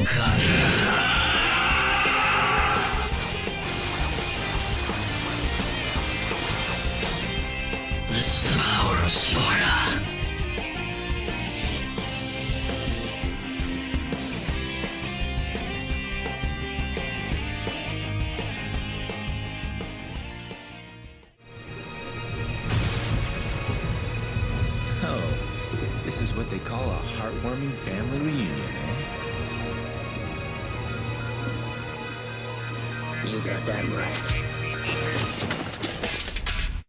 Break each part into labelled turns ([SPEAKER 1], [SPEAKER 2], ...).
[SPEAKER 1] This is the power of Sparta.
[SPEAKER 2] So, this is what they call a heartwarming family reunion, eh?
[SPEAKER 1] You got that right.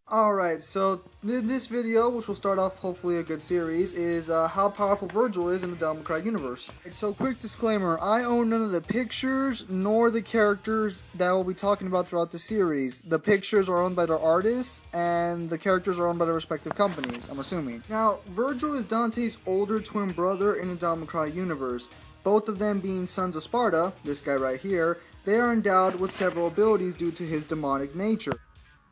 [SPEAKER 3] Alright, so this video, which will start off hopefully a good series, is how powerful Vergil is in the Devil May Cry universe. And so quick disclaimer, I own none of the pictures nor the characters that we'll be talking about throughout the series. The pictures are owned by their artists and the characters are owned by their respective companies, I'm assuming. Now, Vergil is Dante's older twin brother in the Devil May Cry universe. Both of them being sons of Sparta, this guy right here, they are endowed with several abilities due to his demonic nature.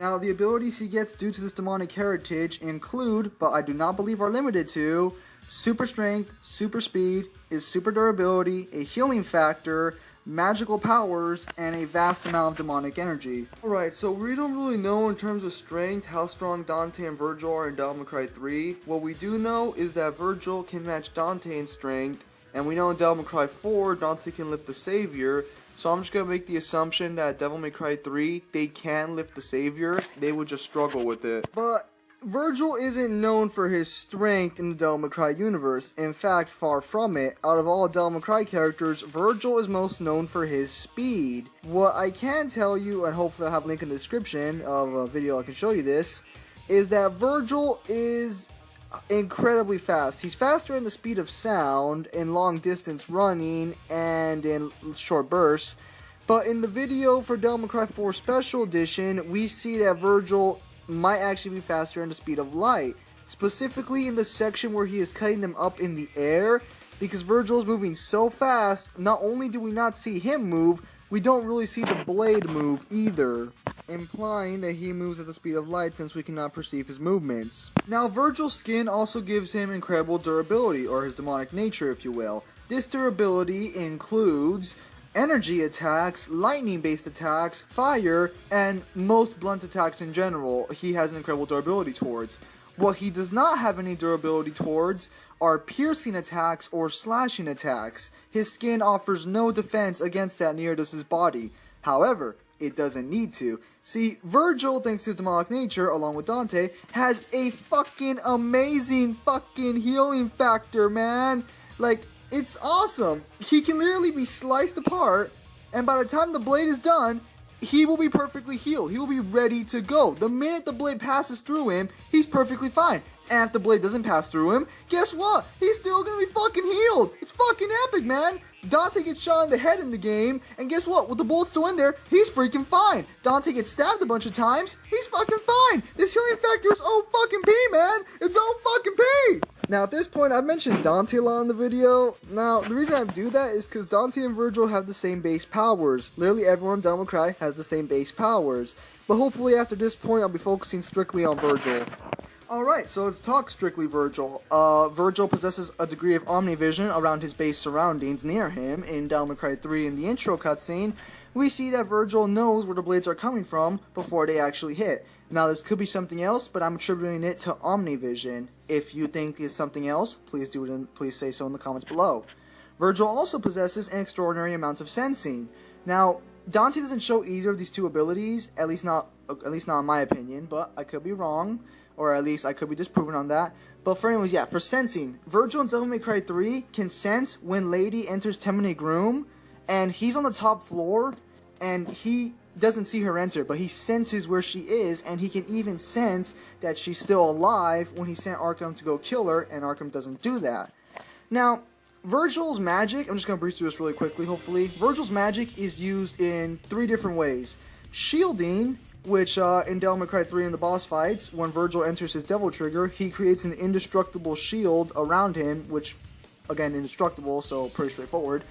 [SPEAKER 3] Now, the abilities he gets due to this demonic heritage include, but I do not believe are limited to, super strength, super speed, is super durability, a healing factor, magical powers, and a vast amount of demonic energy. Alright, so we don't really know in terms of strength how strong Dante and Vergil are in Devil May Cry 3. What we do know is that Vergil can match Dante in strength, and we know in Devil May Cry 4, Dante can lift the Savior. So I'm just going to make the assumption that Devil May Cry 3, they can lift the Savior, they would just struggle with it. But Vergil isn't known for his strength in the Devil May Cry universe. In fact, far from it. Out of all Devil May Cry characters, Vergil is most known for his speed. What I can tell you, and hopefully I'll have a link in the description of a video I can show you this, is that Vergil is incredibly fast. He's faster in the speed of sound, in long distance running, and in short bursts. But in the video for Devil May Cry 4 Special Edition, we see that Vergil might actually be faster in the speed of light. Specifically in the section where he is cutting them up in the air, because Vergil is moving so fast, not only do we not see him move, we don't really see the blade move either, implying that he moves at the speed of light since we cannot perceive his movements. Now, Vergil's skin also gives him incredible durability, or his demonic nature if you will. This durability includes energy attacks, lightning-based attacks, fire, and most blunt attacks in general. He has an incredible durability towards. What he does not have any durability towards are piercing attacks or slashing attacks. His skin offers no defense against that, neither does his body. However, it doesn't need to. See, Vergil, thanks to his demonic nature, along with Dante, has a fucking amazing fucking healing factor, man. Like, it's awesome. He can literally be sliced apart, and by the time the blade is done, he will be perfectly healed. He will be ready to go. The minute the blade passes through him, he's perfectly fine. And if the blade doesn't pass through him, guess what? He's still gonna be fucking healed. It's fucking epic, man. Dante gets shot in the head in the game, and guess what? With the bullet still in there, he's freaking fine. Dante gets stabbed a bunch of times, he's fucking fine. This healing factor is O fucking P, man. It's O fucking P. Now, at this point, I've mentioned Dante a lot in the video. Now, the reason I do that is because Dante and Vergil have the same base powers. Literally everyone in Devil May Cry has the same base powers. But hopefully after this point, I'll be focusing strictly on Vergil. Alright, so let's talk strictly Vergil. Vergil possesses a degree of omnivision around his base surroundings near him. In Devil May Cry 3, in the intro cutscene, we see that Vergil knows where the blades are coming from before they actually hit. Now, this could be something else, but I'm attributing it to omnivision. If you think it's something else, please say so in the comments below. Vergil also possesses an extraordinary amount of sensing. Now, Dante doesn't show either of these two abilities, at least not in my opinion, but I could be wrong. Or at least I could be disproven on that. But for anyways, yeah, for sensing, Vergil in Devil May Cry 3 can sense when Lady enters Temminate Groom, and he's on the top floor, and he doesn't see her enter, but he senses where she is, and he can even sense that she's still alive when he sent Arkham to go kill her, and Arkham doesn't do that. Now, Vergil's magic, I'm just going to breeze through this really quickly, hopefully. Vergil's magic is used in 3 different ways. Shielding, which in Devil May Cry 3 in the boss fights, when Vergil enters his Devil Trigger, he creates an indestructible shield around him, which, again, indestructible, so pretty straightforward.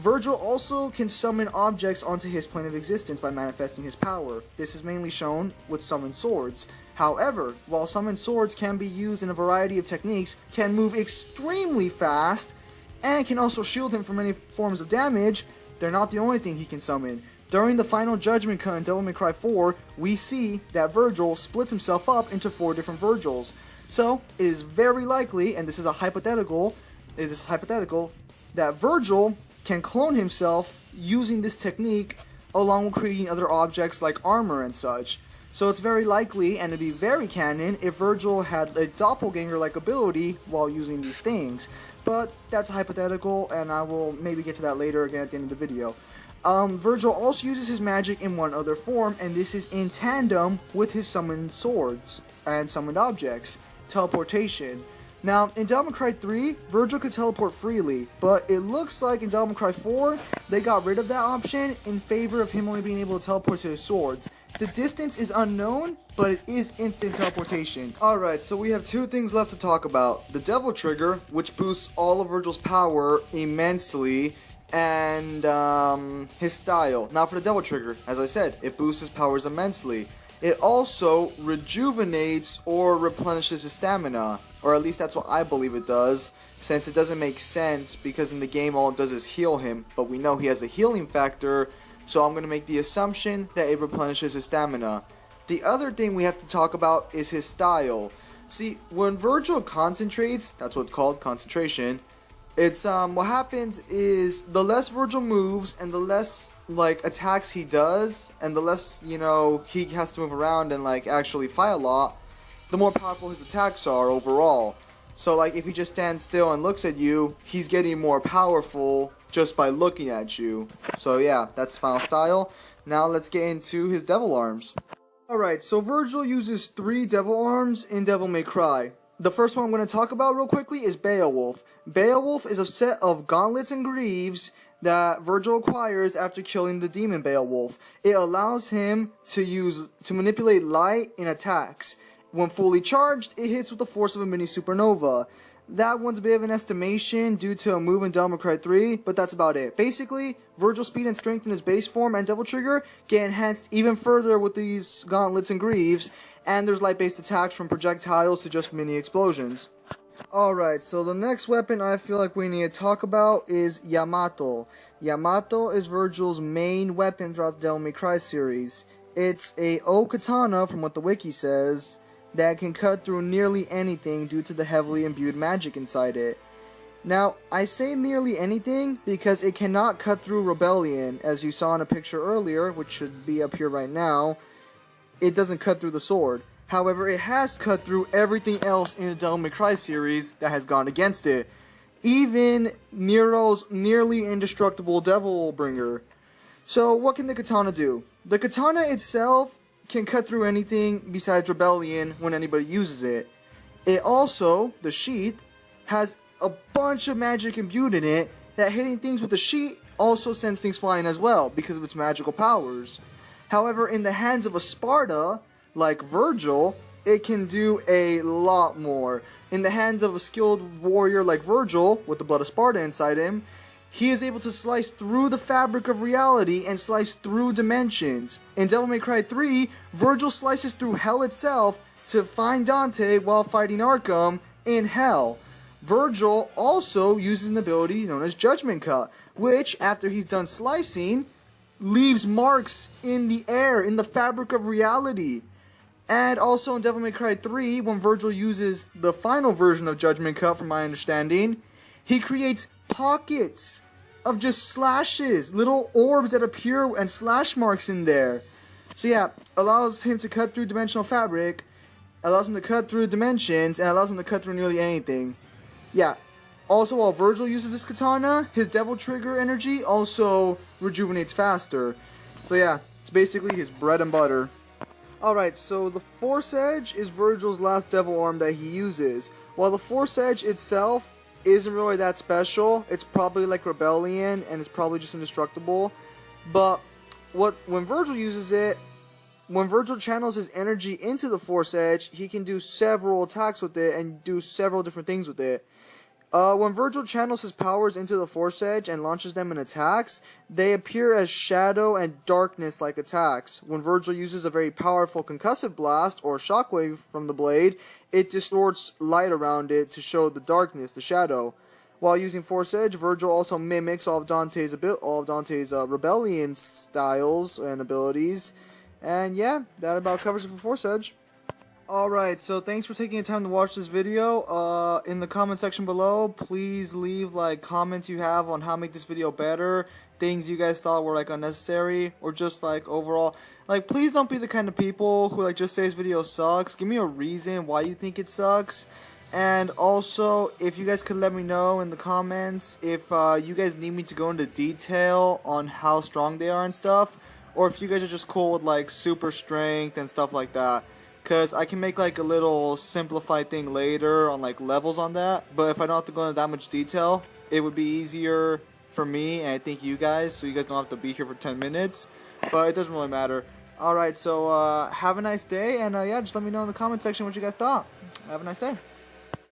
[SPEAKER 3] Vergil also can summon objects onto his plane of existence by manifesting his power. This is mainly shown with summoned swords. However, while summoned swords can be used in a variety of techniques, can move extremely fast, and can also shield him from any forms of damage, they're not the only thing he can summon. During the final Judgment Cut in Devil May Cry 4, we see that Vergil splits himself up into 4 different Vergils. So, it is very likely, and this is hypothetical, that Vergil can clone himself using this technique along with creating other objects like armor and such. So it's very likely, and it'd be very canon, if Vergil had a doppelganger-like ability while using these things. But that's hypothetical, and I will maybe get to that later again at the end of the video. Vergil also uses his magic in one other form, and this is in tandem with his summoned swords and summoned objects. Teleportation. Now, in Devil May Cry 3, Vergil could teleport freely, but it looks like in Devil May Cry 4, they got rid of that option in favor of him only being able to teleport to his swords. The distance is unknown, but it is instant teleportation. Alright, so we have 2 things left to talk about. The Devil Trigger, which boosts all of Vergil's power immensely, and his style. Now for the Devil Trigger, as I said, it boosts his powers immensely. It also rejuvenates or replenishes his stamina, or at least that's what I believe it does, since it doesn't make sense because in the game all it does is heal him, but we know he has a healing factor, so I'm going to make the assumption that it replenishes his stamina. The other thing we have to talk about is his style. See, when Vergil concentrates, that's what it's called, concentration, it's what happens is the less Vergil moves and the less like attacks he does and the less, you know, he has to move around and like actually fight a lot, the more powerful his attacks are overall. So like if he just stands still and looks at you, he's getting more powerful just by looking at you. So yeah, that's final style. Now let's get into his devil arms. Alright, so Vergil uses 3 devil arms in Devil May Cry. The first one I'm going to talk about real quickly is Beowulf. Beowulf is a set of gauntlets and greaves that Vergil acquires after killing the demon Beowulf. It allows him to manipulate light in attacks. When fully charged, it hits with the force of a mini supernova. That one's a bit of an estimation due to a move in Devil May Cry 3, but that's about it. Basically, Vergil's speed and strength in his base form and Devil Trigger get enhanced even further with these gauntlets and greaves, and there's light-based attacks from projectiles to just mini explosions. Alright, so the next weapon I feel like we need to talk about is Yamato. Yamato is Vergil's main weapon throughout the Devil May Cry series. It's a O-Katana, from what the wiki says, that can cut through nearly anything due to the heavily imbued magic inside it. Now, I say nearly anything because it cannot cut through Rebellion, as you saw in a picture earlier, which should be up here right now. It doesn't cut through the sword. However, it has cut through everything else in the Devil May Cry series that has gone against it. Even Nero's nearly indestructible Devil Bringer. So, what can the katana do? The katana itself can cut through anything besides Rebellion when anybody uses it. It also, the sheath, has a bunch of magic imbued in it that hitting things with the sheath also sends things flying as well because of its magical powers. However, in the hands of a Sparta, like Vergil, it can do a lot more. In the hands of a skilled warrior like Vergil, with the blood of Sparta inside him, he is able to slice through the fabric of reality and slice through dimensions. In Devil May Cry 3, Vergil slices through hell itself to find Dante while fighting Arkham in hell. Vergil also uses an ability known as Judgment Cut, which, after he's done slicing, leaves marks in the air, in the fabric of reality. And also in Devil May Cry 3, when Vergil uses the final version of Judgment Cut, from my understanding, he creates pockets of just slashes, little orbs that appear and slash marks in there. So yeah, allows him to cut through dimensional fabric, allows him to cut through dimensions, and allows him to cut through nearly anything. Yeah. Also, while Vergil uses this katana, his Devil Trigger energy also rejuvenates faster. So yeah, it's basically his bread and butter. Alright, so the Force Edge is Vergil's last devil arm that he uses. While the Force Edge itself isn't really that special, it's probably like Rebellion, and it's probably just indestructible. But when Vergil uses it, when Vergil channels his energy into the Force Edge, he can do several attacks with it and do several different things with it. When Vergil channels his powers into the Force Edge and launches them in attacks, they appear as shadow and darkness-like attacks. When Vergil uses a very powerful concussive blast or shockwave from the blade, it distorts light around it to show the darkness, the shadow. While using Force Edge, Vergil also mimics all of Dante's rebellion styles and abilities. And yeah, that about covers it for Force Edge. Alright, so thanks for taking the time to watch this video. In the comment section below, please leave like comments you have on how to make this video better, things you guys thought were like unnecessary, or just like overall. Like, please don't be the kind of people who like just say this video sucks. Give me a reason why you think it sucks. And also, if you guys could let me know in the comments if you guys need me to go into detail on how strong they are and stuff, or if you guys are just cool with like super strength and stuff like that. Because I can make like a little simplified thing later on like levels on that. But if I don't have to go into that much detail, it would be easier for me and I think you guys, so you guys don't have to be here for 10 minutes. But it doesn't really matter. Alright, so have a nice day, and yeah, just let me know in the comment section what you guys thought. Have a nice day.